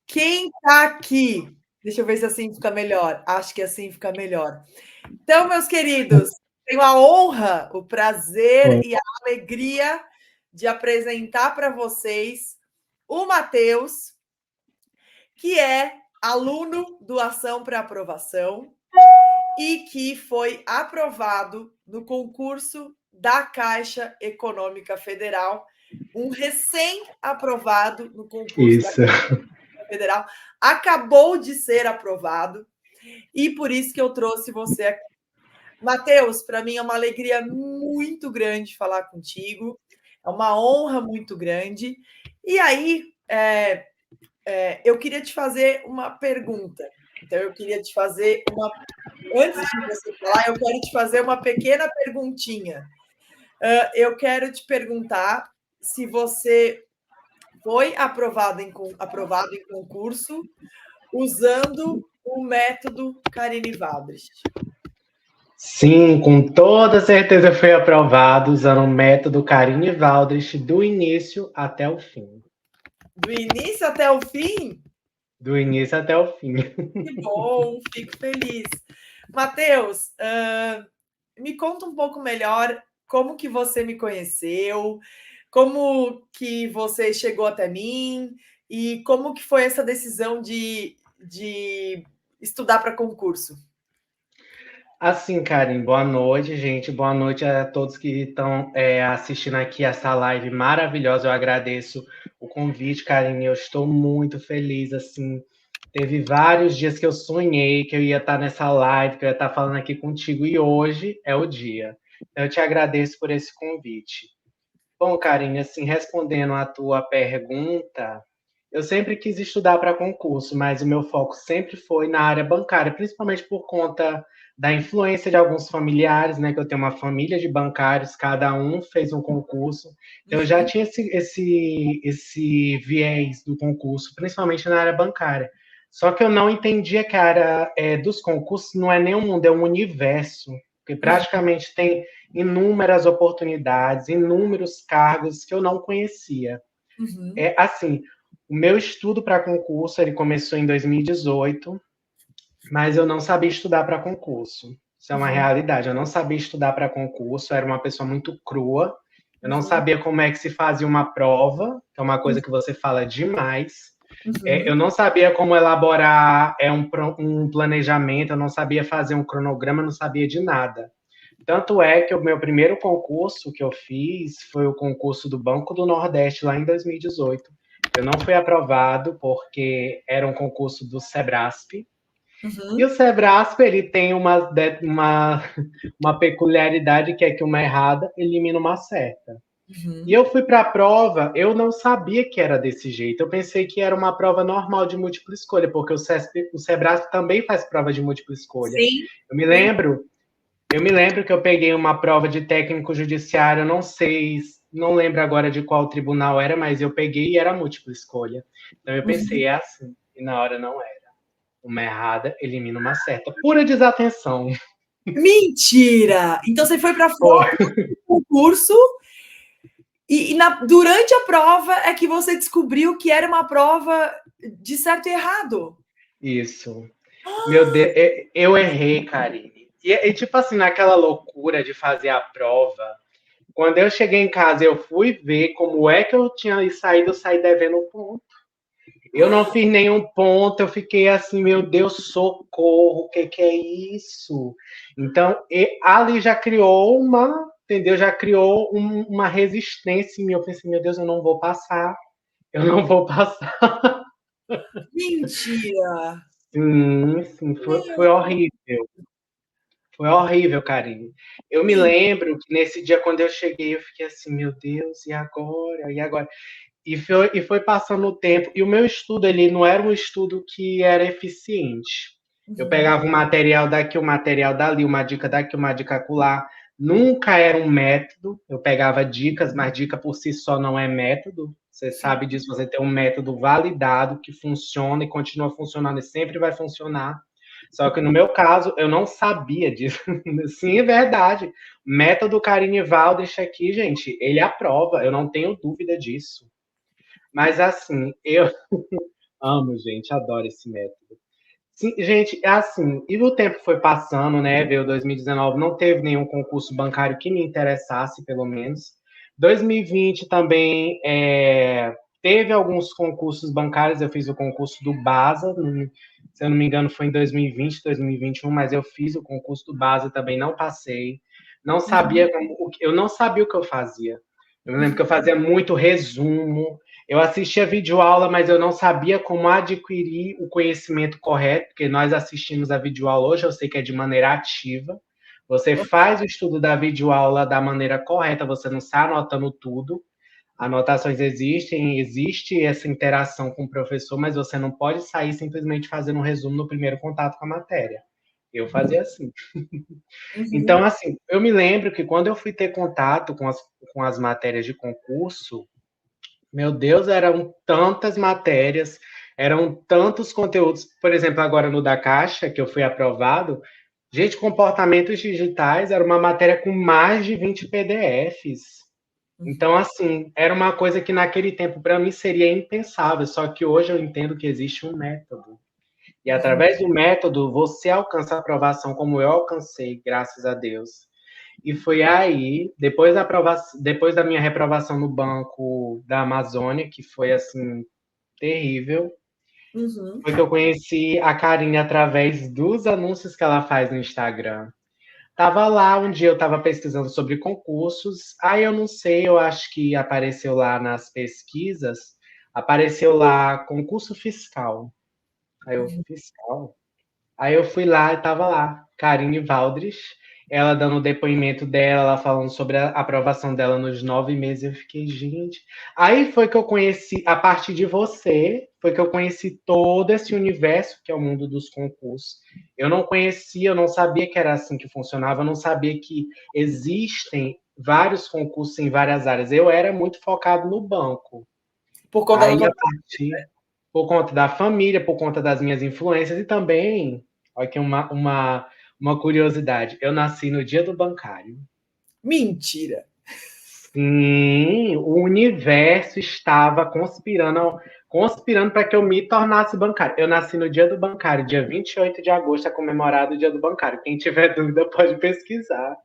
Quem tá aqui? Deixa eu ver se assim fica melhor. Acho que assim fica melhor. Então, meus queridos, tenho a honra, o prazer Bom, e a alegria de apresentar para vocês o Matheus, que é aluno do Ação para Aprovação e que foi aprovado no concurso da Caixa Econômica Federal, um recém-aprovado no concurso da isso. Caixa Federal, acabou de ser aprovado e por isso que eu trouxe você aqui. Matheus, para mim é uma alegria muito grande falar contigo, é uma honra muito grande. E aí, eu queria te fazer uma pergunta. Então, eu queria te fazer uma. Antes de você falar, eu quero te fazer uma pequena perguntinha. Eu quero te perguntar se você foi aprovado em concurso usando o método Carine-Waldrich. Sim, com toda certeza foi aprovado usando o método Carine-Waldrich do início até o fim. Do início até o fim? Do início até o fim. Que bom, fico feliz. Matheus, me conta um pouco melhor como que você me conheceu, como que você chegou até mim e como que foi essa decisão de estudar para concurso. Assim, Karen, boa noite, gente. Boa noite a todos que estão assistindo aqui essa live maravilhosa. Eu agradeço o convite, Karen. Eu estou muito feliz, assim. Teve vários dias que eu sonhei que eu ia estar nessa live, que eu ia estar falando aqui contigo, e hoje é o dia. Eu te agradeço por esse convite. Bom, Karine, assim, respondendo à tua pergunta, eu sempre quis estudar para concurso, mas o meu foco sempre foi na área bancária, principalmente por conta da influência de alguns familiares, né? Que eu tenho uma família de bancários, cada um fez um concurso. Então, eu já Uhum, tinha esse viés do concurso, principalmente na área bancária. Só que eu não entendia que a área dos concursos não é nem um mundo, é um universo, porque uhum, praticamente tem inúmeras oportunidades, inúmeros cargos que eu não conhecia. uhum, É assim, o meu estudo para concurso ele começou em 2018, mas eu não sabia estudar para concurso. Isso é uma uhum, realidade. Eu não sabia estudar para concurso, eu era uma pessoa muito crua. Eu não uhum, sabia como é que se fazia uma prova, que é uma coisa que você fala demais. Eu uhum, não sabia como elaborar um planejamento, eu não sabia fazer um cronograma, eu não sabia de nada. Tanto é que o meu primeiro concurso que eu fiz foi o concurso do Banco do Nordeste, lá em 2018. Eu não fui aprovado porque era um concurso do Sebrasp. E o uhum, Sebrasp, ele tem uma peculiaridade que é que uma errada elimina uma certa. E uhum. eu fui para a prova, eu não sabia que era desse jeito. Eu pensei que era uma prova normal de múltipla escolha, porque o Sebrasp também faz prova de múltipla escolha. Sim, Eu me sim. lembro eu me lembro que eu peguei uma prova de técnico judiciário, não sei, não lembro agora de qual tribunal era, mas eu peguei e era múltipla escolha. Então eu pensei, Uhum. é assim, e na hora não era. Uma errada elimina uma certa. Pura desatenção. Mentira! Então você foi para Pô, fora do concurso durante a prova é que você descobriu que era uma prova de certo e errado. isso. Meu Deus, eu errei, Karine. E tipo assim, naquela loucura de fazer a prova, quando eu cheguei em casa, eu fui ver como é que eu tinha saído, eu saí devendo um ponto. Eu não fiz nenhum ponto, eu fiquei assim, meu Deus, socorro, o que que é isso? Então, ali já criou entendeu? Já criou uma resistência em mim. Eu pensei, meu Deus, eu não vou passar, eu não vou passar. Mentira! Sim, sim, Meu foi Deus! horrível. Foi horrível, Karine. Eu me lembro que nesse dia, quando eu cheguei, eu fiquei assim, meu Deus, e agora? E agora? E foi passando o tempo. E o meu estudo, ele não era um estudo que era eficiente. Eu Uhum, pegava um material daqui, um material dali, uma dica daqui, uma dica acolá. Nunca era um método. Eu pegava dicas, mas dica por si só não é método. Você sim. sabe disso, você tem um método validado que funciona e continua funcionando e sempre vai funcionar. Só que no meu caso, eu não sabia disso. Sim, é verdade. Método Karine Waldrich aqui, gente, ele aprova, eu não tenho dúvida disso. Mas assim, Amo, gente, adoro esse método. Sim, gente, é assim, e o tempo foi passando, né? Veio 2019, não teve nenhum concurso bancário que me interessasse, pelo menos. 2020 também teve alguns concursos bancários, eu fiz o concurso do BASA, se eu não me engano foi em 2020, 2021, mas eu fiz o concurso do BASA também, não passei. Não sabia Uhum, eu não sabia o que eu fazia. Eu me lembro que eu uhum, fazia muito resumo, eu assistia videoaula, mas eu não sabia como adquirir o conhecimento correto, porque nós assistimos a videoaula hoje, eu sei que é de maneira ativa. Você faz o estudo da videoaula da maneira correta, você não está anotando tudo. Anotações existem, existe essa interação com o professor, mas você não pode sair simplesmente fazendo um resumo no primeiro contato com a matéria. Eu fazia assim. Então, uhum, assim, eu me lembro que quando eu fui ter contato com as matérias de concurso, meu Deus, eram tantas matérias, eram tantos conteúdos. Por exemplo, agora no da Caixa, que eu fui aprovado, gente, comportamentos digitais era uma matéria com mais de 20 PDFs. Então, assim, era uma coisa que naquele tempo para mim seria impensável, só que hoje eu entendo que existe um método. E uhum, através do método, você alcança a aprovação como eu alcancei, graças a Deus. E foi aí, depois da minha reprovação no Banco da Amazônia, que foi assim terrível, uhum, foi que eu conheci a Karine através dos anúncios que ela faz no Instagram. Tava lá um dia eu estava pesquisando sobre concursos, aí eu não sei, eu acho que apareceu lá nas pesquisas, apareceu lá concurso fiscal. Aí eu, fiscal? Aí eu fui lá e tava lá, Karine Valdres, ela dando o depoimento dela, ela falando sobre a aprovação dela nos 9 meses. Eu fiquei, gente. Aí foi que eu conheci, a partir de você, foi que eu conheci todo esse universo que é o mundo dos concursos. Eu não conhecia, eu não sabia que era assim que funcionava, eu não sabia que existem vários concursos em várias áreas. Eu era muito focado no banco. por conta da Aí, tua. a partir, por conta da família, por conta das minhas influências e também, olha aqui uma curiosidade, eu nasci no dia do bancário. Mentira. Sim, o universo estava conspirando para que eu me tornasse bancário. Eu nasci no dia do bancário, dia 28 de agosto, é comemorado o dia do bancário. Quem tiver dúvida pode pesquisar.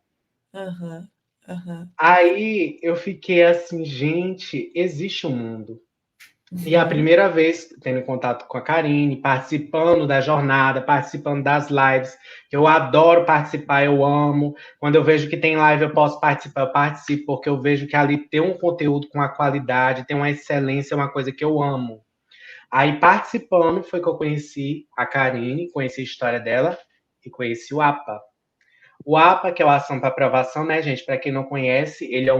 Aham, aham, Aí eu fiquei assim, gente, existe um mundo. E a uhum, primeira vez tendo contato com a Karine, participando da jornada, participando das lives, que eu adoro participar, eu amo. Quando eu vejo que tem live, eu posso participar, eu participo, porque eu vejo que ali tem um conteúdo com a qualidade, tem uma excelência, uma coisa que eu amo. Aí, participando, foi que eu conheci a Karine, conheci a história dela e conheci o APA. O APA, que é o Ação para Aprovação, né, gente? Para quem não conhece, ele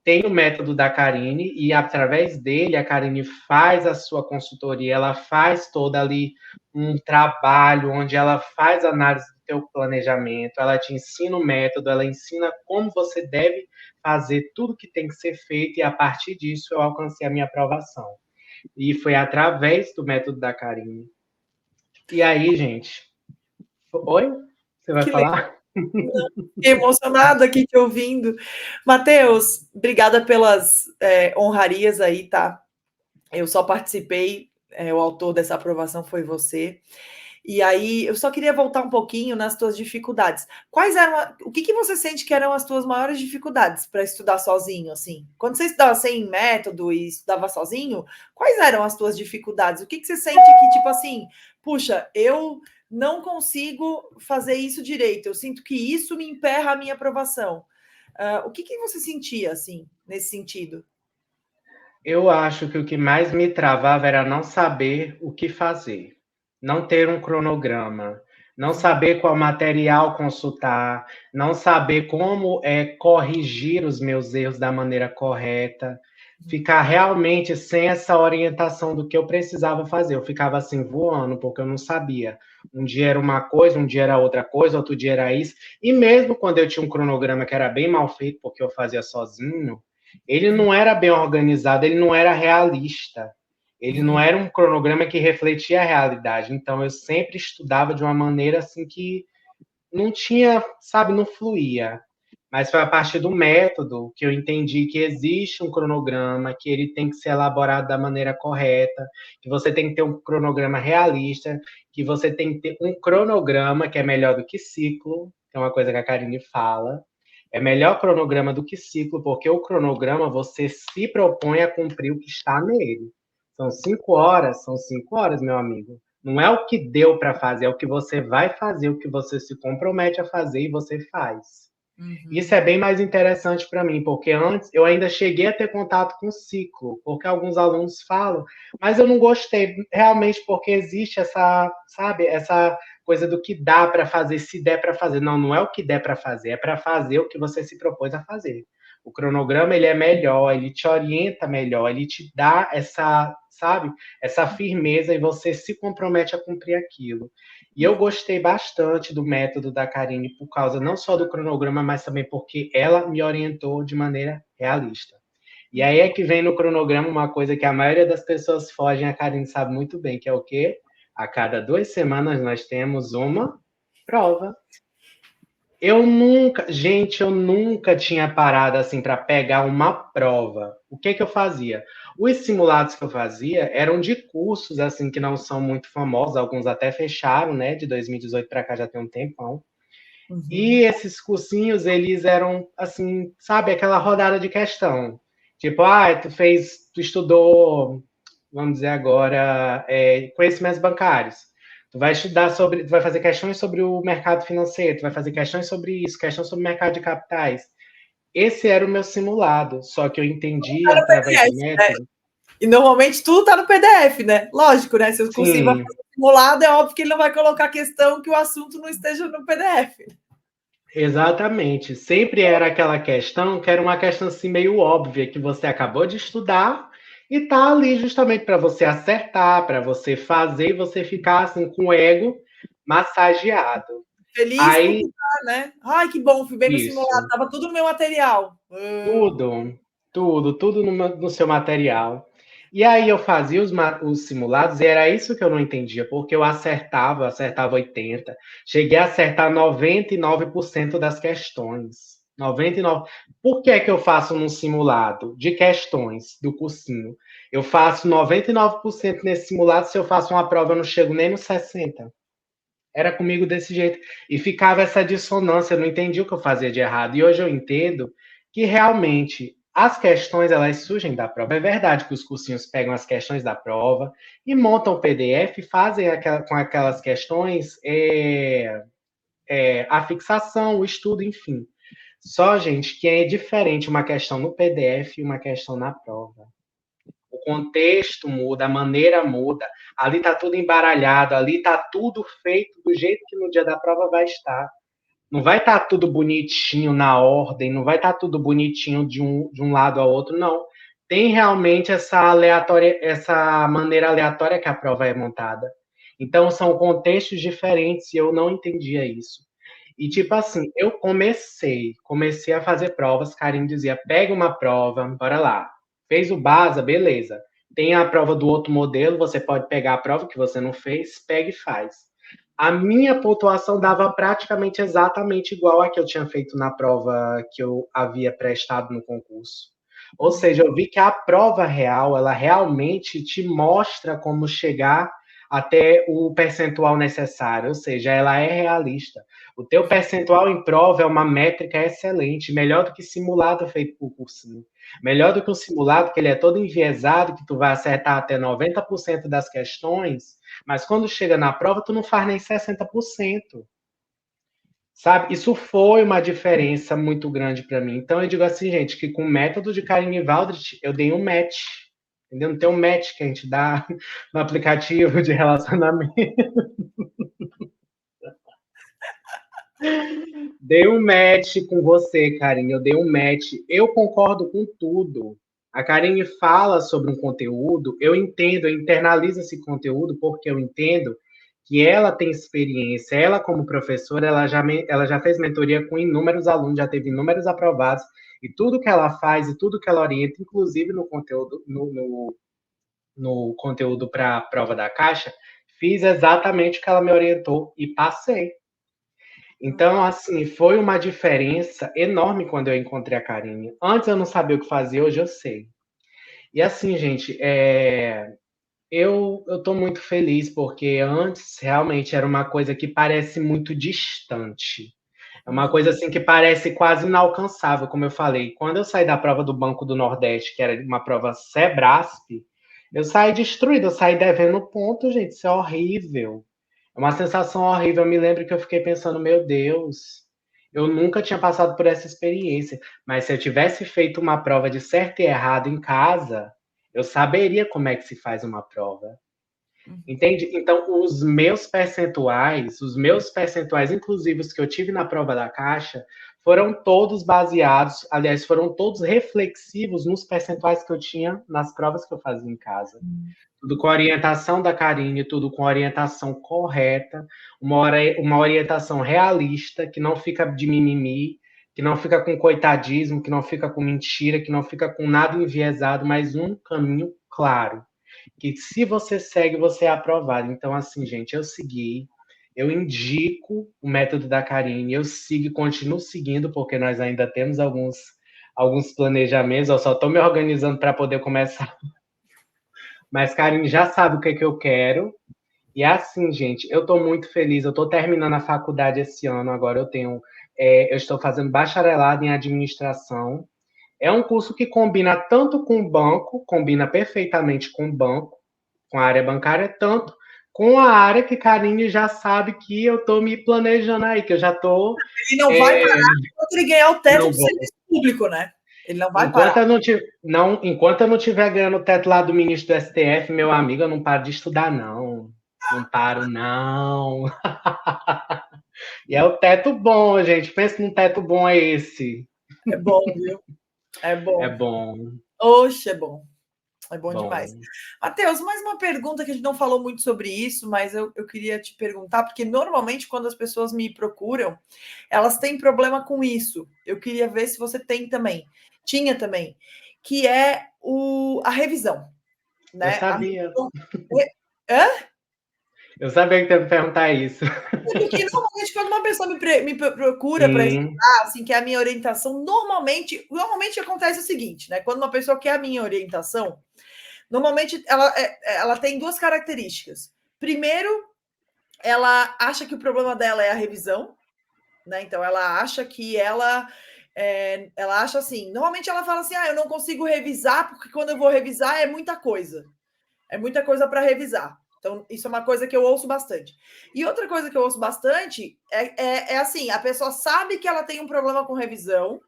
tem o método da Karine e através dele a Karine faz a sua consultoria, ela faz toda ali um trabalho onde ela faz análise do teu planejamento, ela te ensina o método, ela ensina como você deve fazer tudo que tem que ser feito e a partir disso eu alcancei a minha aprovação. E foi através do método da Karine. E aí, gente, oi? Você vai que legal. falar? Fiquei emocionada aqui te ouvindo. Matheus, obrigada pelas honrarias aí, tá? Eu só participei, o autor dessa aprovação foi você. E aí, eu só queria voltar um pouquinho nas tuas dificuldades. Quais eram, o que que você sente que eram as tuas maiores dificuldades para estudar sozinho, assim? Quando você estudava sem método e estudava sozinho, quais eram as tuas dificuldades? O que que você sente que, tipo assim, puxa, eu não consigo fazer isso direito, eu sinto que isso me emperra a minha aprovação. O que que você sentia, assim, nesse sentido? Eu acho que o que mais me travava era não saber o que fazer, não ter um cronograma, não Uhum, saber qual material consultar, não saber como corrigir os meus erros da maneira correta, uhum, ficar realmente sem essa orientação do que eu precisava fazer. Eu ficava assim voando, porque eu não sabia. Um dia era uma coisa, um dia era outra coisa, outro dia era isso. E mesmo quando eu tinha um cronograma que era bem mal feito, porque eu fazia sozinho, ele uhum, não era bem organizado, ele não era realista. Ele não uhum. era um cronograma que refletia a realidade. Então eu sempre estudava de uma maneira assim que não tinha, sabe, não fluía. mas foi a partir do método que eu entendi que existe um cronograma, que ele tem que ser elaborado da maneira correta, que você tem que ter um cronograma realista, que você tem que ter um cronograma que é melhor do que ciclo, que é uma coisa que a Karine fala. É melhor cronograma do que ciclo, porque o cronograma você se propõe a cumprir o que está nele. São 5 horas, meu amigo. Não é o que deu para fazer, é o que você vai fazer, o que você se compromete a fazer e você faz. Isso Uhum. é bem mais interessante para mim, porque antes eu ainda cheguei a ter contato com o ciclo, porque alguns alunos falam, mas eu não gostei realmente porque existe essa, sabe, essa coisa do que dá para fazer, se der para fazer. Não, não é o que der para fazer, é para fazer o que você se propôs a fazer. O cronograma ele é melhor, ele te orienta melhor, ele te dá essa, sabe, essa firmeza e você se compromete a cumprir aquilo. E eu gostei bastante do método da Karine por causa não só do cronograma, mas também porque ela me orientou de maneira realista. E aí é que vem no cronograma uma coisa que a maioria das pessoas fogem, a Karine sabe muito bem, que é o quê? A cada 2 semanas nós temos uma prova. Gente, eu nunca tinha parado assim para pegar uma prova. O que que eu fazia? Os simulados que eu fazia eram de cursos assim que não são muito famosos, alguns até fecharam, né? De 2018 para cá já tem um tempão. Uhum. E esses cursinhos, eles eram assim, sabe, aquela rodada de questão. Tipo, ah, tu estudou, vamos dizer agora, conhecimentos bancários. Tu vai fazer questões sobre o mercado financeiro, tu vai fazer questões sobre isso, questões sobre o mercado de capitais. Esse era o meu simulado, só que eu entendi Tá no através do PDF, né? método. E normalmente tudo tá no PDF, né? Lógico, né? Se o cursinho vai Sim, fazer simulado, é óbvio que ele não vai colocar questão que o assunto não esteja no PDF. exatamente. Sempre era aquela questão que era uma questão assim meio óbvia que você acabou de estudar e tá ali justamente para você acertar, para você fazer e você ficar assim com o ego massageado. Feliz Aí porque tá, né? Ai, que bom, fui bem no simulado, isso, tava tudo no meu material. tudo no seu material. E aí eu fazia os simulados e era isso que eu não entendia, porque eu acertava 80, cheguei a acertar 99% das questões. 99. Por que é que eu faço num simulado de questões do cursinho? Eu faço 99% nesse simulado, se eu faço uma prova eu não chego nem nos 60. Era comigo desse jeito. E ficava essa dissonância, eu não entendi o que eu fazia de errado. E hoje eu entendo que realmente as questões elas surgem da prova. É verdade que os cursinhos pegam as questões da prova e montam o PDF, fazem com aquelas questões a fixação, o estudo, enfim. Só, gente, que é diferente uma questão no PDF e uma questão na prova. O contexto muda, a maneira muda. Ali está tudo embaralhado, ali está tudo feito do jeito que no dia da prova vai estar. Não vai estar tudo bonitinho na ordem, não vai estar tudo bonitinho de um lado ao outro, não. Tem realmente essa maneira aleatória que a prova é montada. Então são contextos diferentes e eu não entendia isso. E tipo assim, eu comecei a fazer provas, Karim dizia, pega uma prova, bora lá. Fez o BASA, beleza. Tem a prova do outro modelo, você pode pegar a prova que você não fez, pega e faz. A minha pontuação dava praticamente exatamente igual a que eu tinha feito na prova que eu havia prestado no concurso. Ou seja, eu vi que a prova real, ela realmente te mostra como chegar até o percentual necessário, ou seja, ela é realista. O teu percentual em prova é uma métrica excelente, melhor do que simulado feito por cursinho. Melhor do que um simulado que ele é todo enviesado, que tu vai acertar até 90% das questões, mas quando chega na prova, tu não faz nem 60%. Sabe? Isso foi uma diferença muito grande para mim. Então eu digo assim, gente, que com o método de Karine Valdrit, eu dei um match. Entendeu? Não tem um match que a gente dá no aplicativo de relacionamento. Dei um match com você, Karine. Eu dei um match. Eu concordo com tudo. A Karine fala sobre um conteúdo, eu entendo, eu internalizo esse conteúdo porque eu entendo que ela tem experiência. Ela, como professora, ela já fez mentoria com inúmeros alunos, já teve inúmeros aprovados, e tudo que ela faz e tudo que ela orienta, inclusive no conteúdo, no conteúdo para a prova da Caixa, fiz exatamente o que ela me orientou e passei. Então, assim, foi uma diferença enorme quando eu encontrei a Karine. Antes eu não sabia o que fazer, hoje eu sei. E assim, gente, eu tô muito feliz porque antes realmente era uma coisa que parece muito distante. É uma coisa Uhum. assim que parece quase inalcançável, como eu falei. Quando eu saí da prova do Banco do Nordeste, que era uma prova Sebrasp, eu saí destruído, eu saí devendo ponto, gente, isso é horrível. É uma sensação horrível. Eu me lembro que eu fiquei pensando, meu Deus, eu nunca tinha passado por essa experiência. Mas se eu tivesse feito uma prova de certo e errado em casa, eu saberia como é que se faz uma prova. Uhum. Entende? Então, os meus percentuais, inclusive os que eu tive na prova da Caixa, foram todos baseados, aliás, foram todos reflexivos nos percentuais que eu tinha nas provas que eu fazia em casa. Tudo com a orientação da Karine, tudo com a orientação correta, uma orientação realista, que não fica de mimimi, que não fica com coitadismo, que não fica com mentira, que não fica com nada enviesado, mas um caminho claro. Que se você segue, você é aprovado. Então, assim, gente, eu segui, eu indico o método da Karine, eu sigo e continuo seguindo, porque nós ainda temos alguns planejamentos, eu só estou me organizando para poder começar. Mas Karine já sabe o que, é que eu quero. E é assim, gente, eu estou muito feliz. Eu estou terminando a faculdade esse ano. Agora eu estou fazendo bacharelado em administração. É um curso que combina tanto com o banco, combina perfeitamente com o banco, com a área bancária, tanto com a área que Karine já sabe que eu estou me planejando aí, que eu já estou. Ele não vai É, parar enquanto ele ganhar o teto não do vou. serviço público, né? Ele não vai parar. Enquanto eu não tiver ganhando o teto lá do ministro do STF, meu amigo, eu não paro de estudar, não. Não paro, não. E é o teto bom, gente. Pensa num teto bom é esse. É bom, viu? É É bom. bom, Oxe, é bom. É bom demais. bom. Matheus, mais uma pergunta que a gente não falou muito sobre isso, mas eu queria te perguntar, porque normalmente quando as pessoas me procuram, elas têm problema com isso. Eu queria ver se você tem também. Tinha também, que é a revisão, Eu né? A sabia. revisão. Hã? Eu sabia que tu ia me perguntar isso. É porque normalmente quando uma pessoa me procura para Sim. estudar, assim, que é a minha orientação, normalmente acontece o seguinte, né? Quando uma pessoa quer a minha orientação, normalmente ela tem duas características. Primeiro, ela acha que o problema dela é a revisão, né? Então ela acha que ela acha assim. Normalmente ela fala assim: eu não consigo revisar porque quando eu vou revisar é muita coisa para revisar. Então, isso é uma coisa que eu ouço bastante. E outra coisa que eu ouço bastante é assim: a pessoa sabe que ela tem um problema com revisão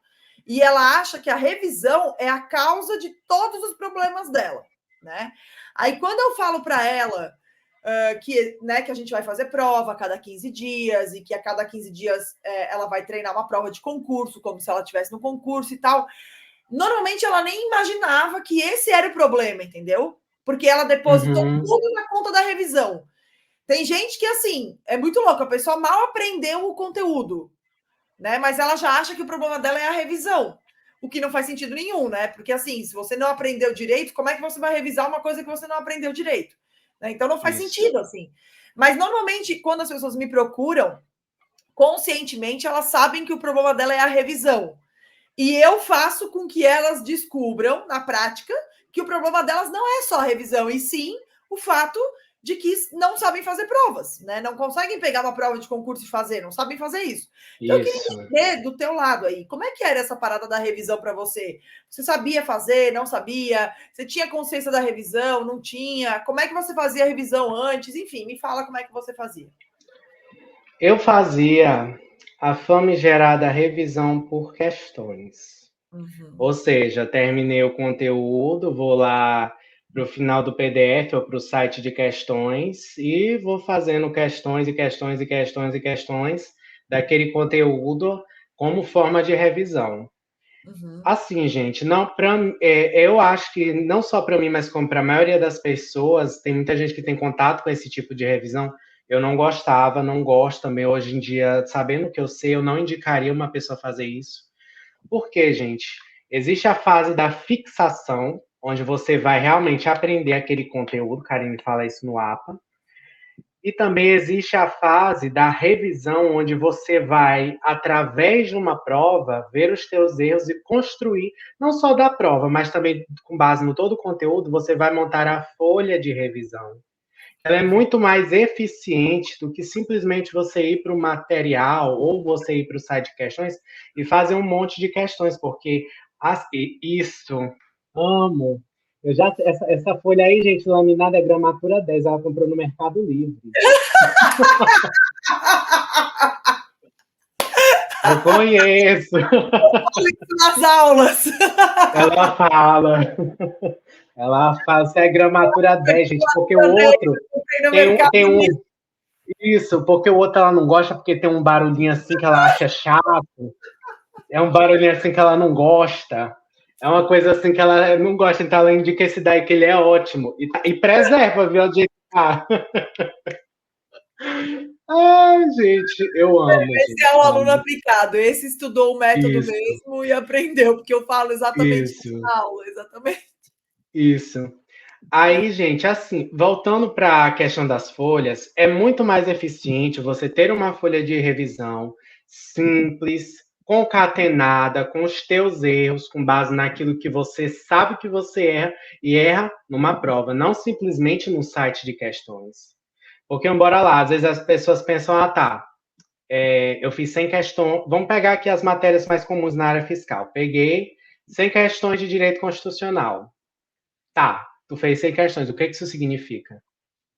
e ela acha que a revisão é a causa de todos os problemas dela, né? Aí, quando eu falo para ela que a gente vai fazer prova a cada 15 dias e que a cada 15 dias ela vai treinar uma prova de concurso, como se ela estivesse no concurso e tal, normalmente ela nem imaginava que esse era o problema, entendeu? Porque ela depositou Uhum. tudo na conta da revisão. Tem gente que, assim, é muito louco, a pessoa mal aprendeu o conteúdo, né? Mas ela já acha que o problema dela é a revisão. O que não faz sentido nenhum, né? Porque, assim, se você não aprendeu direito, como é que você vai revisar uma coisa que você não aprendeu direito? Né? Então não faz Isso. sentido, assim. Mas normalmente, quando as pessoas me procuram, conscientemente, elas sabem que o problema dela é a revisão. E eu faço com que elas descubram, na prática, que o problema delas não é só a revisão, e sim o fato de que não sabem fazer provas, né? Não conseguem pegar uma prova de concurso e fazer, não sabem fazer isso. Então, eu queria Isso. entender do teu lado aí, como é que era essa parada da revisão para você? Você sabia fazer, não sabia? Você tinha consciência da revisão, não tinha? Como é que você fazia a revisão antes? Enfim, me fala como é que você fazia. Eu fazia a famigerada revisão por questões. Uhum. Ou seja, terminei o conteúdo, vou lá para o final do PDF ou para o site de questões e vou fazendo questões e questões e questões e questões daquele conteúdo como forma de revisão. Uhum. Assim, gente, não eu acho que não só para mim, mas como para a maioria das pessoas, tem muita gente que tem contato com esse tipo de revisão. Eu não gostava, não gosto também. Hoje em dia, sabendo o que eu sei, eu não indicaria uma pessoa fazer isso. Por quê, gente? Existe a fase da fixação, onde você vai realmente aprender aquele conteúdo, Karine fala isso no APA. E também existe a fase da revisão, onde você vai, através de uma prova, ver os teus erros e construir, não só da prova, mas também com base no todo o conteúdo, você vai montar a folha de revisão. Ela é muito mais eficiente do que simplesmente você ir para o material ou você ir para o site de questões e fazer um monte de questões, porque isso, amo. Essa folha aí, gente, laminada é gramatura 10, ela comprou no Mercado Livre. Eu conheço. Nas aulas. Ela fala. Ela fala, isso é gramatura 10, gente, porque o outro tem um. Isso, porque o outro ela não gosta, porque tem um barulhinho assim que ela acha chato. É um barulhinho assim que ela não gosta. É uma coisa assim que ela não gosta, então ela indica esse daí que ele é ótimo. E preserva, viu? De... Ai, gente, eu amo, Esse gente. é o aluno Amo. aplicado. Esse estudou o método Isso, mesmo e aprendeu, porque eu falo exatamente isso isso, na aula, exatamente. isso. Aí, gente, assim, voltando para a questão das folhas, é muito mais eficiente você ter uma folha de revisão simples, concatenada, com os teus erros, com base naquilo que você sabe que você erra, e erra numa prova, não simplesmente num site de questões. Porque, bora lá, às vezes as pessoas pensam, ah, tá, eu fiz 100 questões, vamos pegar aqui as matérias mais comuns na área fiscal. Peguei 100 questões de direito constitucional. Tá, tu fez 100 questões. O que isso significa?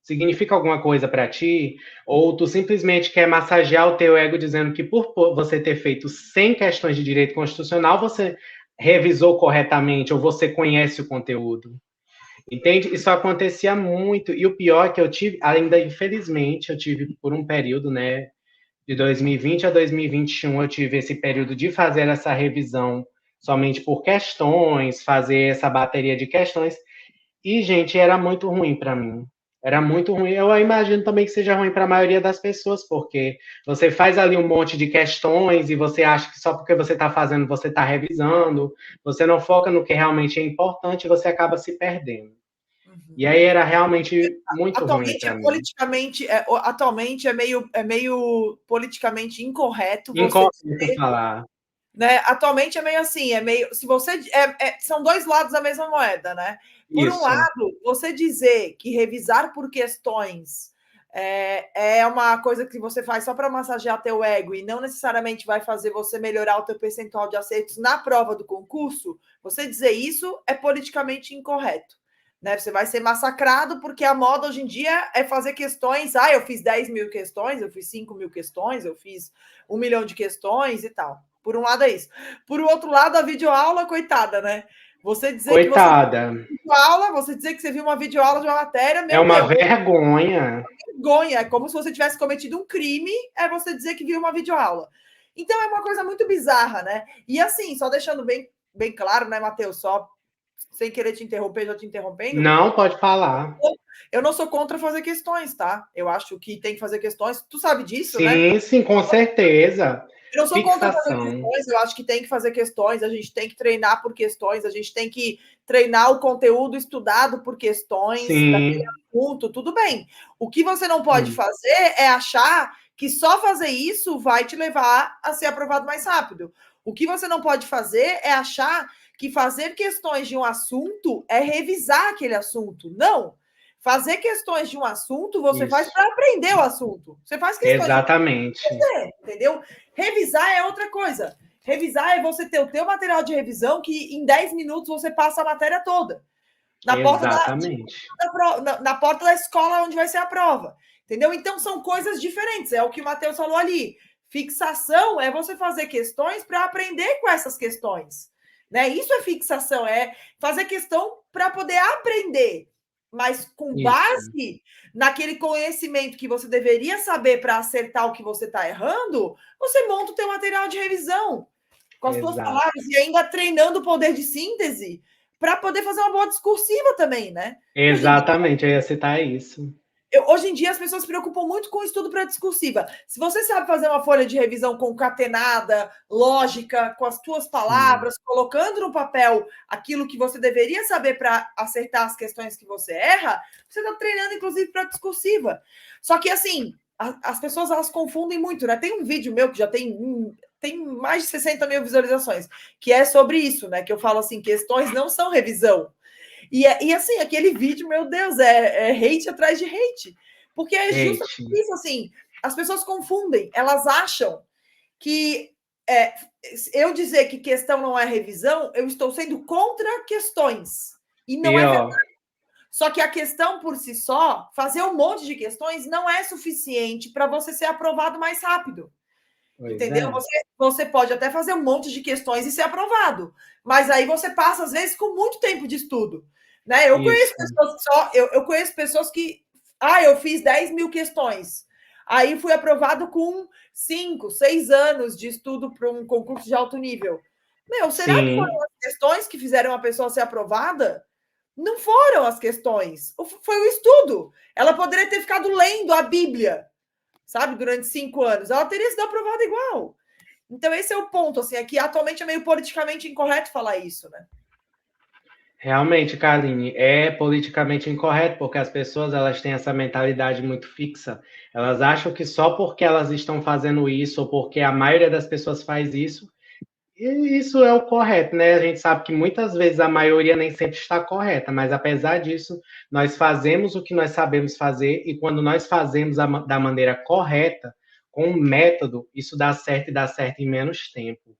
Significa alguma coisa para ti? Ou tu simplesmente quer massagear o teu ego dizendo que por você ter feito 100 questões de direito constitucional, você revisou corretamente ou você conhece o conteúdo? Entende? Isso acontecia muito. E o pior é que eu tive, ainda infelizmente, eu tive por um período, né, de 2020 a 2021, eu tive esse período de fazer essa revisão somente por questões, fazer essa bateria de questões. E, gente, era muito ruim para mim. Era muito ruim. Eu imagino também que seja ruim para a maioria das pessoas, porque você faz ali um monte de questões e você acha que só porque você está fazendo, você está revisando, você não foca no que realmente é importante e você acaba se perdendo. E aí era realmente muito ruim Atualmente para é mim. politicamente, atualmente é meio politicamente incorreto você Incorreto dizer, falar. né? Atualmente é meio assim, é meio, se você são dois lados da mesma moeda, né? Por um Isso, lado, você dizer que revisar por questões é uma coisa que você faz só para massagear teu ego e não necessariamente vai fazer você melhorar o teu percentual de aceitos na prova do concurso, você dizer isso é politicamente incorreto. Né? Você vai ser massacrado porque a moda hoje em dia é fazer questões. Ah, eu fiz 10 mil questões, eu fiz 5 mil questões, eu fiz 1 milhão de questões e tal. Por um lado é isso. Por outro lado, a videoaula, coitada, né? Você dizer que você coitada. videoaula, você dizer que você viu uma videoaula de uma matéria, É meu uma Deus, vergonha. vergonha. É como se você tivesse cometido um crime, é você dizer que viu uma videoaula. Então é uma coisa muito bizarra, né? E assim, só deixando bem claro, né, Matheus? Só sem querer te interromper, já te interrompendo. Não pode falar. Eu não sou contra fazer questões, tá? Eu acho que tem que fazer questões. Tu sabe disso, né? Sim, sim, com certeza. Eu não sou contra fazer Fixação. questões, eu acho que tem que fazer questões, a gente tem que treinar por questões, a gente tem que treinar o conteúdo estudado por questões daquele Sim. assunto, tudo bem. O que você não pode fazer é achar que só fazer isso vai te levar a ser aprovado mais rápido. O que você não pode fazer é achar que fazer questões de um assunto é revisar aquele assunto. Não. Fazer questões de um assunto, você faz Isso. para aprender o assunto. Você faz questões de Exatamente. entendeu? Revisar é outra coisa. Revisar é você ter o teu material de revisão que em 10 minutos você passa a matéria toda. Na porta Exatamente. na porta da escola onde vai ser a prova. Entendeu? Então são coisas diferentes. É o que o Matheus falou ali. Fixação é você fazer questões para aprender com essas questões. Né? Isso é fixação, é fazer questão para poder aprender. Mas com Isso. base naquele conhecimento que você deveria saber para acertar o que você está errando, você monta o teu material de revisão com as suas Exato. palavras e ainda treinando o poder de síntese para poder fazer uma boa discursiva também, né? Que hoje em dia Exatamente. Eu ia citar isso. Hoje em dia as pessoas se preocupam muito com o estudo pré-discursiva. Se você sabe fazer uma folha de revisão concatenada, lógica, com as tuas Sim. palavras, colocando no papel aquilo que você deveria saber para acertar as questões que você erra, você está treinando, inclusive, pré-discursiva. Só que, assim, as pessoas elas confundem muito, né? Tem um vídeo meu que já tem mais de 60 mil visualizações, que é sobre isso, né? Que eu falo assim: questões não são revisão. E assim, aquele vídeo, meu Deus, é hate atrás de hate. Porque é justamente Hate. isso, assim, as pessoas confundem, elas acham que eu dizer que questão não é revisão, eu estou sendo contra questões. E não é verdade. Pior. Só que a questão por si só, fazer um monte de questões, não é suficiente para você ser aprovado mais rápido. Pois Entendeu? é. Você pode até fazer um monte de questões e ser aprovado. Mas aí você passa, às vezes, com muito tempo de estudo. Né? Eu conheço Isso. pessoas que eu conheço pessoas que. Eu fiz 10 mil questões. Aí fui aprovado com 5, 6 anos de estudo para um concurso de alto nível. Meu, será que Sim. foram as questões que fizeram a pessoa ser aprovada? Não foram as questões. Foi o estudo. Ela poderia ter ficado lendo a Bíblia, sabe, durante 5 anos. Ela teria sido aprovada igual. Então, esse é o ponto, assim, é que atualmente é meio politicamente incorreto falar isso, né? Realmente, Karine, é politicamente incorreto, porque as pessoas elas têm essa mentalidade muito fixa. Elas acham que só porque elas estão fazendo isso, ou porque a maioria das pessoas faz isso, e isso é o correto, né? A gente sabe que muitas vezes a maioria nem sempre está correta, mas apesar disso, nós fazemos o que nós sabemos fazer, e quando nós fazemos da maneira correta, com um método, isso dá certo e dá certo em menos tempo.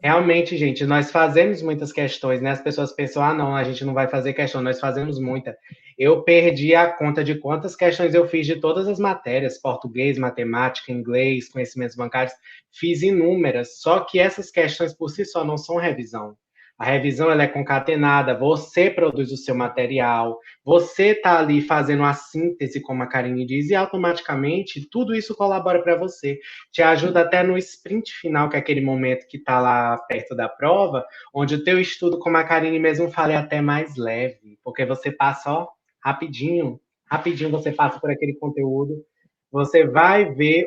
Realmente, gente, nós fazemos muitas questões, né? As pessoas pensam, não, a gente não vai fazer questão, nós fazemos muita. Eu perdi a conta de quantas questões eu fiz de todas as matérias, português, matemática, inglês, conhecimentos bancários, fiz inúmeras, só que essas questões por si só não são revisão. A revisão ela é concatenada, você produz o seu material, você está ali fazendo a síntese, como a Karine diz, e automaticamente tudo isso colabora para você. Te ajuda até no sprint final, que é aquele momento que está lá perto da prova, onde o teu estudo, como a Karine mesmo fala, é até mais leve, porque você passa, rapidinho, rapidinho você passa por aquele conteúdo, você vai ver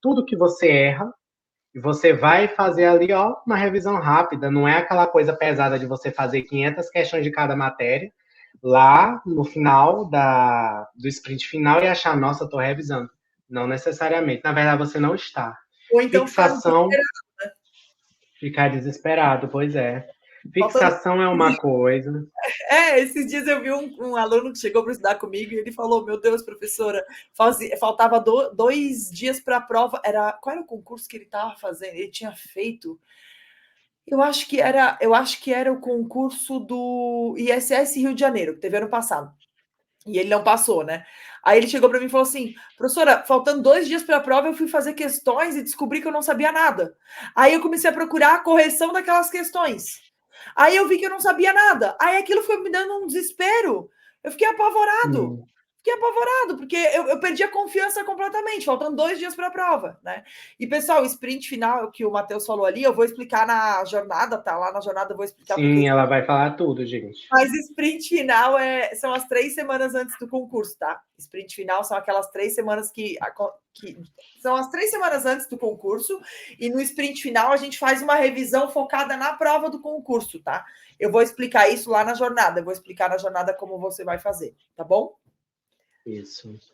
tudo que você erra, e você vai fazer ali, uma revisão rápida, não é aquela coisa pesada de você fazer 500 questões de cada matéria, lá no final do sprint final e achar, nossa, estou revisando. Não necessariamente. Na verdade, você não está. Ou então ficar Fixação, desesperado, né? ficar desesperado, pois é. Faltando. Fixação é uma coisa. Esses dias eu vi um aluno que chegou para estudar comigo e ele falou: Meu Deus, professora, faltava 2 dias para a prova. Qual era o concurso que ele estava fazendo? Ele tinha feito. Eu acho que era o concurso do ISS Rio de Janeiro, que teve ano passado. E ele não passou, né? Aí ele chegou para mim e falou assim: professora, faltando 2 dias para a prova, eu fui fazer questões e descobri que eu não sabia nada. Aí eu comecei a procurar a correção daquelas questões. Aí eu vi que eu não sabia nada. Aí aquilo foi me dando um desespero. Eu fiquei apavorado. Sim, Fiquei apavorado, porque eu perdi a confiança completamente, faltando 2 dias para a prova, né? E, pessoal, o sprint final que o Matheus falou ali, eu vou explicar na jornada, tá? Lá na jornada eu vou explicar porque sim, ela vai falar tudo, gente. mas sprint final são as 3 semanas antes do concurso, tá? Sprint final são aquelas 3 semanas que são as 3 semanas antes do concurso, e no sprint final a gente faz uma revisão focada na prova do concurso, tá? Eu vou explicar isso lá na jornada, eu vou explicar na jornada como você vai fazer, tá bom? Isso. Só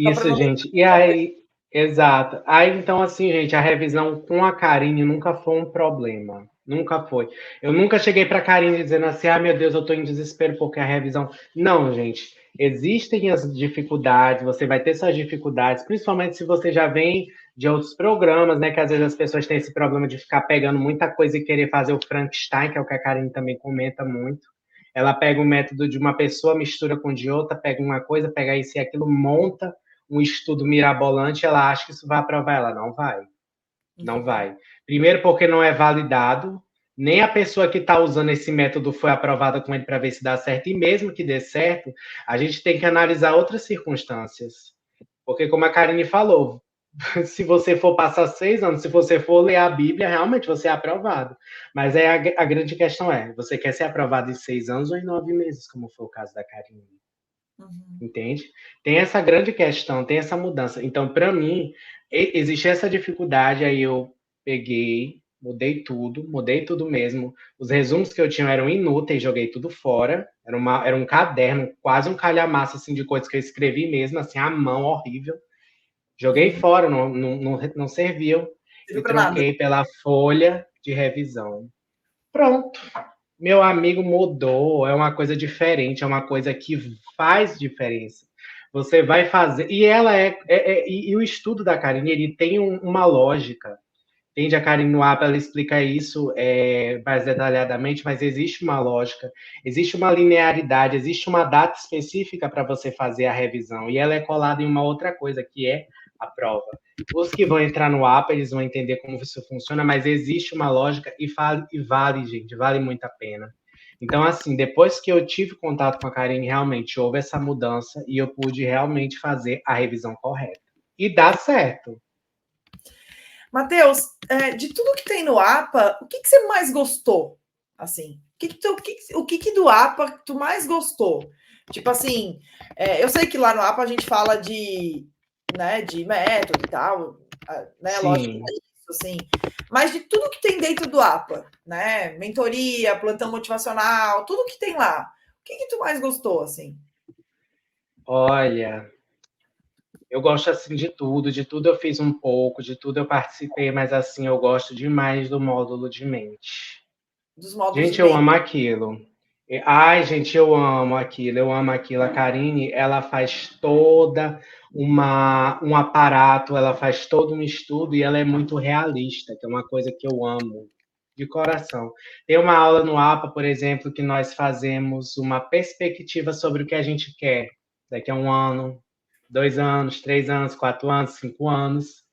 para Isso, não gente. E aí, exato. Aí, então, assim, gente, a revisão com a Karine nunca foi um problema. Nunca foi. Eu nunca cheguei para a Karine dizendo assim, meu Deus, eu estou em desespero porque a revisão. Não, gente. Existem as dificuldades, você vai ter suas dificuldades, principalmente se você já vem de outros programas, né? Que às vezes as pessoas têm esse problema de ficar pegando muita coisa e querer fazer o Frankenstein, que é o que a Karine também comenta muito. Ela pega o método de uma pessoa, mistura com de outra, pega uma coisa, pega isso e aquilo, monta um estudo mirabolante, ela acha que isso vai aprovar. Ela não vai. Não vai. Primeiro porque não é validado, nem a pessoa que está usando esse método foi aprovada com ele para ver se dá certo, e mesmo que dê certo, a gente tem que analisar outras circunstâncias. Porque, como a Karine falou, se você for passar 6 anos, se você for ler a Bíblia, realmente você é aprovado. Mas a grande questão é, você quer ser aprovado em 6 anos ou em 9 meses, como foi o caso da Karine? Uhum. Entende? Tem essa grande questão, tem essa mudança. Então, para mim, existe essa dificuldade, aí eu peguei, mudei tudo mesmo. Os resumos que eu tinha eram inúteis, joguei tudo fora. Era um caderno, quase um calhamaço assim, de coisas que eu escrevi mesmo, assim, à mão, horrível. Joguei Uhum. fora, não serviam, Serviu e para nada. troquei pela folha de revisão. Pronto. Meu amigo, mudou, é uma coisa diferente, é uma coisa que faz diferença. Você vai fazer. E ela e o estudo da Karine, ele tem uma lógica. Entende? A Karine no APA, ela explica isso mais detalhadamente, mas existe uma lógica, existe uma linearidade, existe uma data específica para você fazer a revisão. E ela é colada em uma outra coisa, que é a prova. Os que vão entrar no APA, eles vão entender como isso funciona, mas existe uma lógica e vale, gente, vale muito a pena. Então, assim, depois que eu tive contato com a Karine, realmente houve essa mudança e eu pude realmente fazer a revisão correta. E dá certo. Matheus, de tudo que tem no APA, o que você mais gostou? Assim, o que do APA tu mais gostou? Tipo assim, eu sei que lá no APA a gente fala de método e tal, né? Lógico que Sim. é isso, assim. Mas de tudo que tem dentro do APA, né? Mentoria, plantão motivacional, tudo que tem lá. O que tu mais gostou, assim? Olha, eu gosto assim de tudo eu fiz um pouco, de tudo eu participei, mas assim, eu gosto demais do módulo de mente. Dos módulos de Gente, eu mente. amo aquilo. Ai, gente, eu amo aquilo, eu amo aquilo. A Karine, ela faz toda um aparato, ela faz todo um estudo e ela é muito realista, que é uma coisa que eu amo de coração. Tem uma aula no APA, por exemplo, que nós fazemos uma perspectiva sobre o que a gente quer daqui a um ano, 2 anos, 3 anos, 4 anos, 5 anos.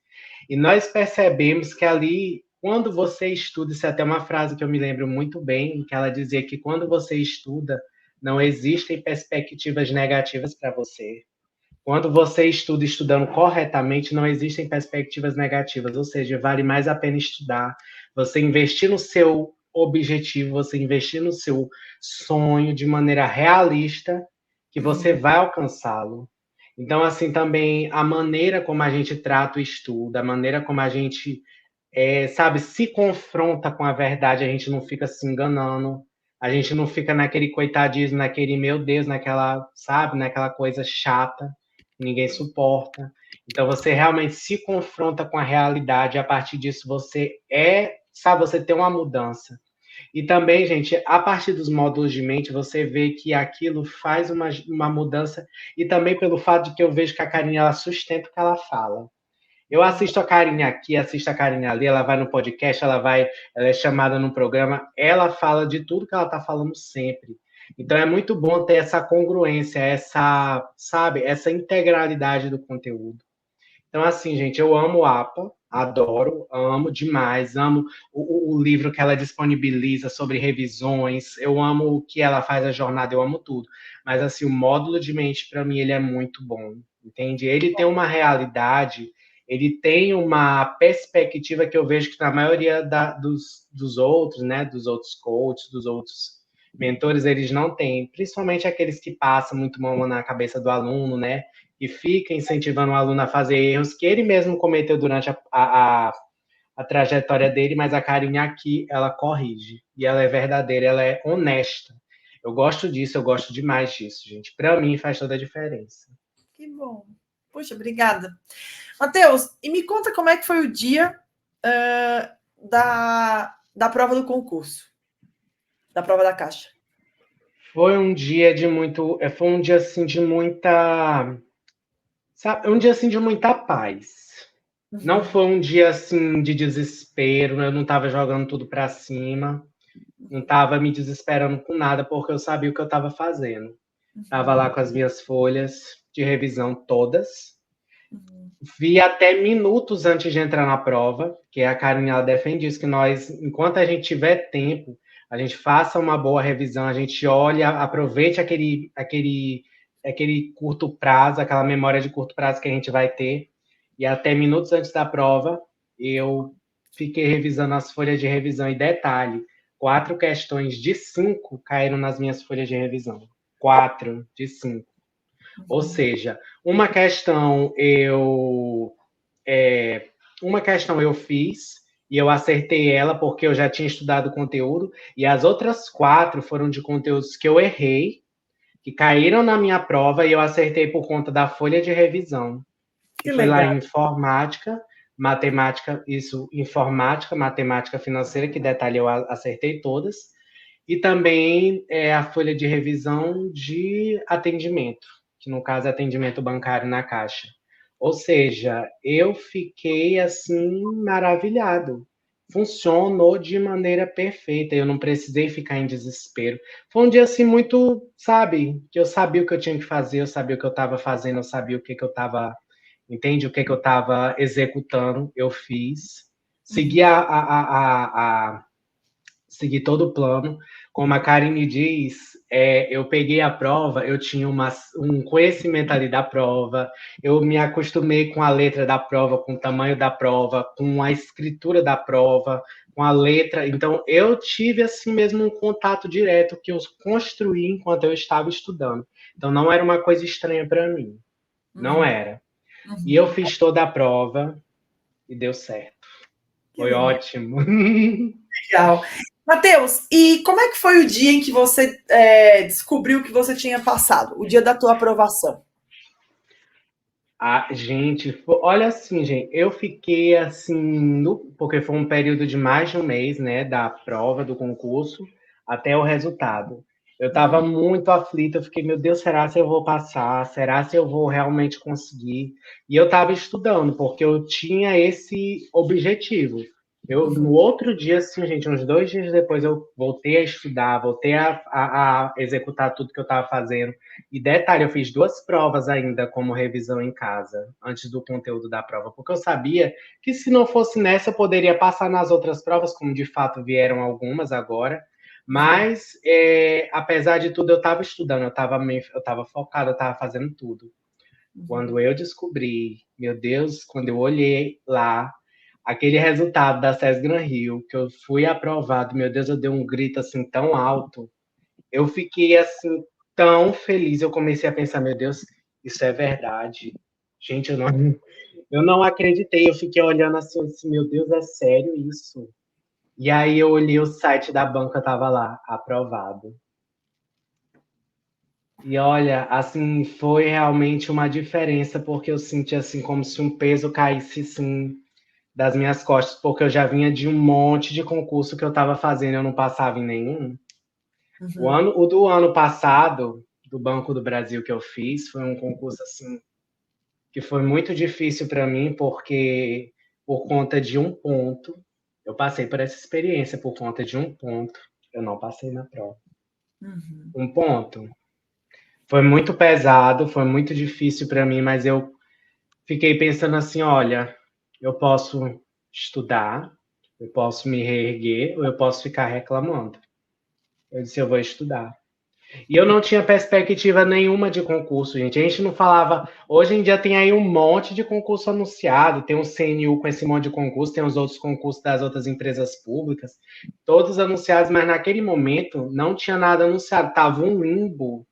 E nós percebemos que ali, quando você estuda, isso é até uma frase que eu me lembro muito bem, que ela dizia que quando você estuda, não existem perspectivas negativas para você. Quando você estuda estudando corretamente, não existem perspectivas negativas, ou seja, vale mais a pena estudar, você investir no seu objetivo, você investir no seu sonho de maneira realista, que você Uhum. vai alcançá-lo. Então, assim, também a maneira como a gente trata o estudo, a maneira como a gente, sabe, se confronta com a verdade, a gente não fica se enganando, a gente não fica naquele coitadismo, naquele meu Deus, naquela, sabe, naquela coisa chata que ninguém suporta. Então você realmente se confronta com a realidade, e a partir disso sabe, você tem uma mudança. E também, gente, a partir dos módulos de mente, você vê que aquilo faz uma mudança, e também pelo fato de que eu vejo que a Karine, ela sustenta o que ela fala. Eu assisto a Karine aqui, assisto a Karine ali, ela vai no podcast, ela é chamada no programa, ela fala de tudo que ela está falando sempre. Então é muito bom ter essa congruência, sabe, essa integralidade do conteúdo. Então, assim, gente, eu amo o APA, adoro, amo demais, amo o livro que ela disponibiliza sobre revisões, eu amo o que ela faz a jornada, eu amo tudo. Mas, assim, o módulo de mente, para mim, ele é muito bom, entende? Ele tem uma realidade, ele tem uma perspectiva que eu vejo que na maioria dos outros, né, dos outros coaches, dos outros mentores, eles não têm, principalmente aqueles que passam muito mão na cabeça do aluno, né? E fica incentivando o aluno a fazer erros que ele mesmo cometeu durante a trajetória dele, mas a Karine aqui, ela corrige. E ela é verdadeira, ela é honesta. Eu gosto disso, eu gosto demais disso, gente. Para mim faz toda a diferença. Que bom. Poxa, obrigada. Matheus, e me conta como é que foi o dia da prova do concurso, da prova da Caixa. Foi um dia assim de muita, sabe, um dia assim de muita paz. Não Uhum, foi um dia assim de desespero, eu não estava jogando tudo para cima, não estava me desesperando com nada, porque eu sabia o que eu estava fazendo. Estava lá uhum, com as minhas folhas de revisão todas. uhum. Vi até minutos antes de entrar na prova, que a Karine ela defende isso, que nós, enquanto a gente tiver tempo, a gente faça uma boa revisão, a gente olha, aproveite aquele curto prazo, aquela memória de curto prazo que a gente vai ter, e até minutos antes da prova, eu fiquei revisando as folhas de revisão. E detalhe, 4 questões de 5 caíram nas minhas folhas de revisão. 4 de 5. Ou seja, uma questão uma questão eu fiz e eu acertei ela porque eu já tinha estudado o conteúdo, e as outras 4 foram de conteúdos que eu errei, que caíram na minha prova e eu acertei por conta da folha de revisão. E Que foi lá legal. em informática, informática, matemática financeira, que detalhe eu acertei todas, e também a folha de revisão de atendimento, que no caso é atendimento bancário na Caixa. Ou seja, eu fiquei assim maravilhado. Funcionou de maneira perfeita. Eu não precisei ficar em desespero. Foi um dia assim muito, sabe, que eu sabia o que eu tinha que fazer, eu sabia o que eu estava fazendo, eu sabia o que eu estava, entende? O que eu estava executando, eu fiz. Segui seguir todo o plano. Como a Karine diz, eu peguei a prova, eu tinha um conhecimento ali da prova, eu me acostumei com a letra da prova, com o tamanho da prova, com a escritura da prova, com a letra. Então, eu tive assim mesmo um contato direto que eu construí enquanto eu estava estudando. Então, não era uma coisa estranha para mim. Não Uhum, era. E eu uhum. fiz toda a prova e deu certo. Que Foi legal. ótimo. Legal. Matheus, e como é que foi o dia em que você descobriu que você tinha passado? O dia da tua aprovação? Ah, gente, olha assim, gente, eu fiquei assim, porque foi um período de mais de um mês, né, da prova, do concurso, até o resultado. Eu estava Uhum, muito aflita, eu fiquei, meu Deus, será se eu vou passar? Será se eu vou realmente conseguir? E eu estava estudando, porque eu tinha esse objetivo. No uhum, outro dia, assim, gente, uns 2 dias depois, eu voltei a estudar, voltei a executar tudo que eu estava fazendo. E detalhe, eu fiz 2 provas ainda como revisão em casa, antes do conteúdo da prova, porque eu sabia que se não fosse nessa, eu poderia passar nas outras provas, como de fato vieram algumas agora. uhum, Mas, apesar de tudo, eu estava estudando, eu estava focado, eu estava fazendo tudo. uhum. Quando eu descobri, meu Deus, quando eu olhei lá, aquele resultado da SES Gran Rio, que eu fui aprovado, meu Deus, eu dei um grito assim tão alto, eu fiquei assim tão feliz. Eu comecei a pensar, meu Deus, isso é verdade. Gente, eu não acreditei. Eu fiquei olhando assim, eu disse, meu Deus, é sério isso? E aí eu olhei o site da banca, tava lá, aprovado. E olha, assim, foi realmente uma diferença, porque eu senti assim como se um peso caísse assim das minhas costas, porque eu já vinha de um monte de concurso que eu estava fazendo, eu não passava em nenhum. Uhum. O do ano passado, do Banco do Brasil que eu fiz, foi um concurso assim que foi muito difícil para mim, porque por conta de um ponto, eu passei por essa experiência, por conta de um ponto, eu não passei na prova. Uhum. Um ponto. Foi muito pesado, foi muito difícil para mim, mas eu fiquei pensando assim, olha, eu posso estudar, eu posso me reerguer, ou eu posso ficar reclamando. Eu disse, eu vou estudar. E eu não tinha perspectiva nenhuma de concurso, gente. A gente não falava. Hoje em dia tem aí um monte de concurso anunciado, tem o CNU com esse monte de concurso, tem os outros concursos das outras empresas públicas, todos anunciados, mas naquele momento não tinha nada anunciado, estava um limbo.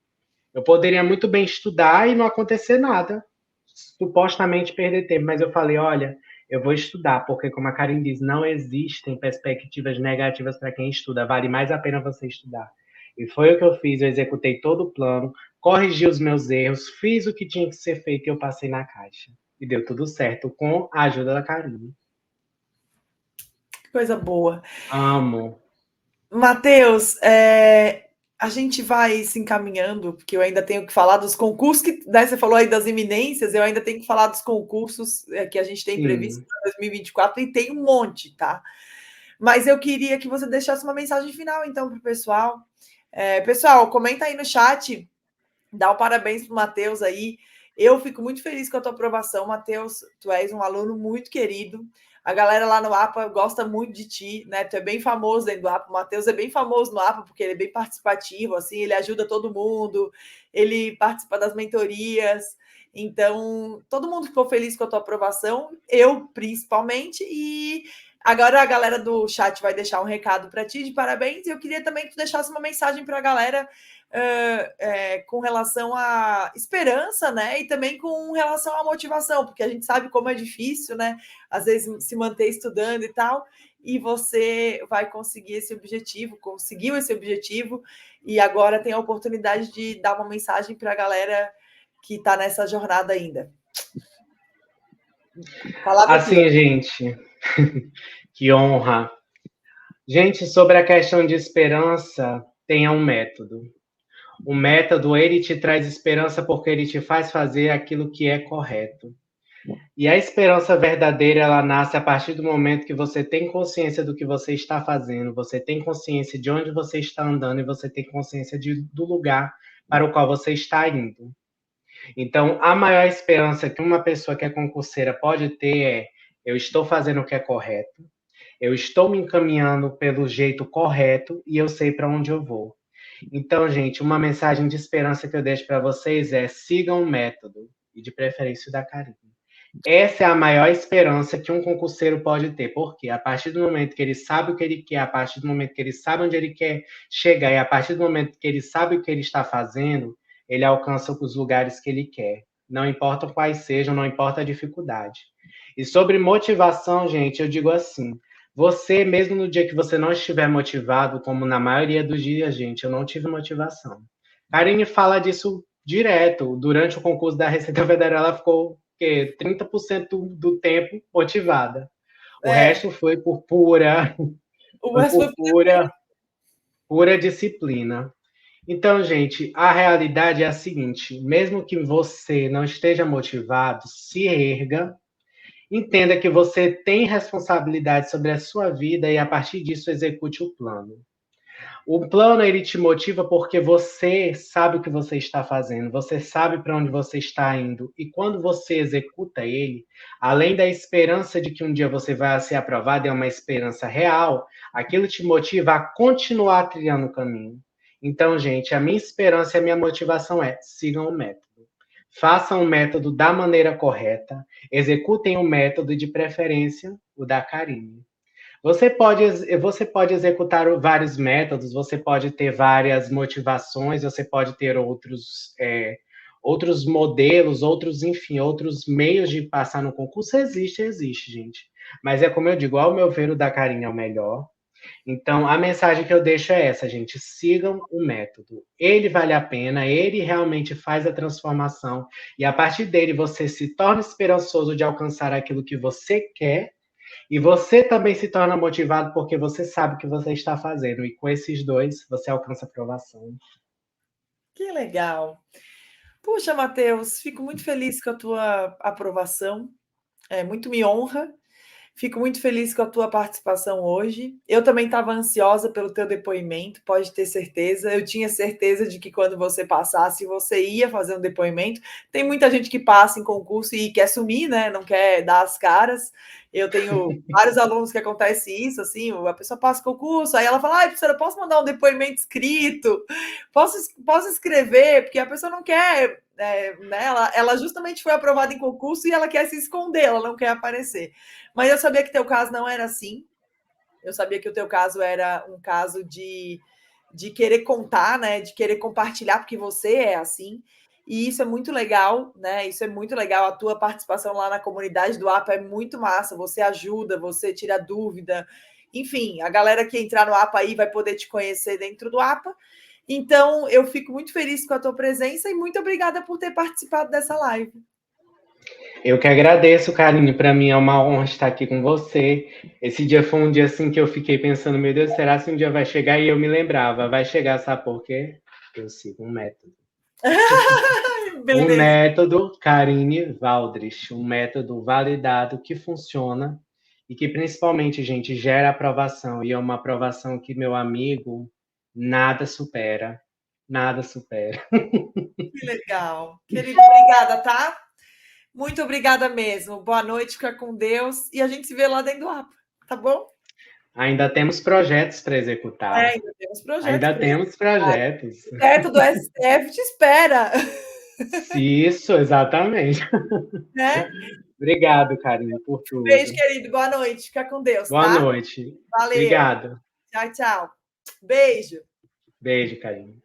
Eu poderia muito bem estudar e não acontecer nada, supostamente perder tempo, mas eu falei: olha, eu vou estudar, porque, como a Karen diz, não existem perspectivas negativas para quem estuda, vale mais a pena você estudar. E foi o que eu fiz, eu executei todo o plano, corrigi os meus erros, fiz o que tinha que ser feito e eu passei na caixa. E deu tudo certo, com a ajuda da Karine. Que coisa boa. Amo. Matheus, a gente vai se encaminhando, porque eu ainda tenho que falar dos concursos, que né, você falou aí das iminências, eu ainda tenho que falar dos concursos que a gente tem previsto Sim. para 2024, e tem um monte, tá? Mas eu queria que você deixasse uma mensagem final, então, para o pessoal. Pessoal, comenta aí no chat, dá o parabéns para o Matheus aí. Eu fico muito feliz com a tua aprovação, Matheus. Tu és um aluno muito querido. A galera lá no APA gosta muito de ti, né? Tu é bem famoso dentro do APA. O Matheus é bem famoso no APA porque ele é bem participativo, assim, ele ajuda todo mundo, ele participa das mentorias. Então, todo mundo ficou feliz com a tua aprovação, eu principalmente, e agora a galera do chat vai deixar um recado para ti de parabéns. E eu queria também que tu deixasse uma mensagem para a galera com relação à esperança, né? E também com relação à motivação, porque a gente sabe como é difícil, né? Às vezes se manter estudando e tal, e você vai conseguir esse objetivo, conseguiu esse objetivo, e agora tem a oportunidade de dar uma mensagem para a galera que está nessa jornada ainda. Palavra assim, gente, que honra. Gente, sobre a questão de esperança, tenha um método. O método, ele te traz esperança porque ele te faz fazer aquilo que é correto. E a esperança verdadeira, ela nasce a partir do momento que você tem consciência do que você está fazendo, você tem consciência de onde você está andando e você tem consciência do lugar para o qual você está indo. Então, a maior esperança que uma pessoa que é concurseira pode ter é: eu estou fazendo o que é correto, eu estou me encaminhando pelo jeito correto e eu sei para onde eu vou. Então, gente, uma mensagem de esperança que eu deixo para vocês é: sigam o método, e de preferência o da Karine. Essa é a maior esperança que um concurseiro pode ter, porque a partir do momento que ele sabe o que ele quer, a partir do momento que ele sabe onde ele quer chegar, e a partir do momento que ele sabe o que ele está fazendo, ele alcança os lugares que ele quer. Não importa quais sejam, não importa a dificuldade. E sobre motivação, gente, eu digo assim: você, mesmo no dia que você não estiver motivado, como na maioria dos dias, gente, eu não tive motivação. Karine fala disso direto. Durante o concurso da Receita Federal, ela ficou 30% do tempo motivada. O resto foi por pura disciplina. Então, gente, a realidade é a seguinte: mesmo que você não esteja motivado, se erga, entenda que você tem responsabilidade sobre a sua vida e, a partir disso, execute o plano. O plano, ele te motiva porque você sabe o que você está fazendo, você sabe para onde você está indo. E quando você executa ele, além da esperança de que um dia você vai ser aprovado, é uma esperança real, aquilo te motiva a continuar trilhando o caminho. Então, gente, a minha esperança e a minha motivação é: sigam o método. Façam o método da maneira correta, executem o método, de preferência o da Karine. Você pode executar vários métodos, você pode ter várias motivações, você pode ter outros modelos, enfim, outros meios de passar no concurso. Existe, gente. Mas é como eu digo, ao meu ver, o da Karine é o melhor. Então, a mensagem que eu deixo é essa, gente: sigam o método. Ele vale a pena, ele realmente faz a transformação, e a partir dele você se torna esperançoso de alcançar aquilo que você quer, e você também se torna motivado porque você sabe o que você está fazendo. E com esses dois, você alcança a aprovação. Que legal. Puxa, Matheus, fico muito feliz com a tua aprovação. Muito me honra. Fico muito feliz com a tua participação hoje. Eu também estava ansiosa pelo teu depoimento, pode ter certeza. Eu tinha certeza de que quando você passasse, você ia fazer um depoimento. Tem muita gente que passa em concurso e quer sumir, né? Não quer dar as caras. Eu tenho vários alunos que acontece isso, assim, a pessoa passa o concurso, aí ela fala: ai, professora, posso mandar um depoimento escrito? Posso escrever? Porque a pessoa não quer, né? Ela justamente foi aprovada em concurso e ela quer se esconder, ela não quer aparecer. Mas eu sabia que teu caso não era assim. Eu sabia que o teu caso era um caso de querer contar, né? De querer compartilhar, porque você é assim. E isso é muito legal, né? Isso é muito legal. A tua participação lá na comunidade do APA é muito massa. Você ajuda, você tira dúvida. Enfim, a galera que entrar no APA aí vai poder te conhecer dentro do APA. Então, eu fico muito feliz com a tua presença e muito obrigada por ter participado dessa live. Eu que agradeço, Karine. Para mim é uma honra estar aqui com você. Esse dia foi um dia assim que eu fiquei pensando: meu Deus, será que um dia vai chegar? E eu me lembrava: vai chegar, sabe por quê? Eu sigo um método. Um método Karine Valdrich, um método validado que funciona e que principalmente, gente, gera aprovação. E é uma aprovação que, meu amigo, nada supera. Nada supera. Que legal. Querido, obrigada, tá? Muito obrigada mesmo. Boa noite, fica com Deus. E a gente se vê lá dentro do APA, tá bom? Ainda temos projetos para executar. Ainda temos projetos. Ainda temos projetos. O teto do STF te espera. Isso, exatamente. Né? Obrigado, Karine, por tudo. Beijo, querido. Boa noite. Fica com Deus, Boa tá? noite. Valeu. Obrigado. Tchau, tchau. Beijo. Beijo, Karine.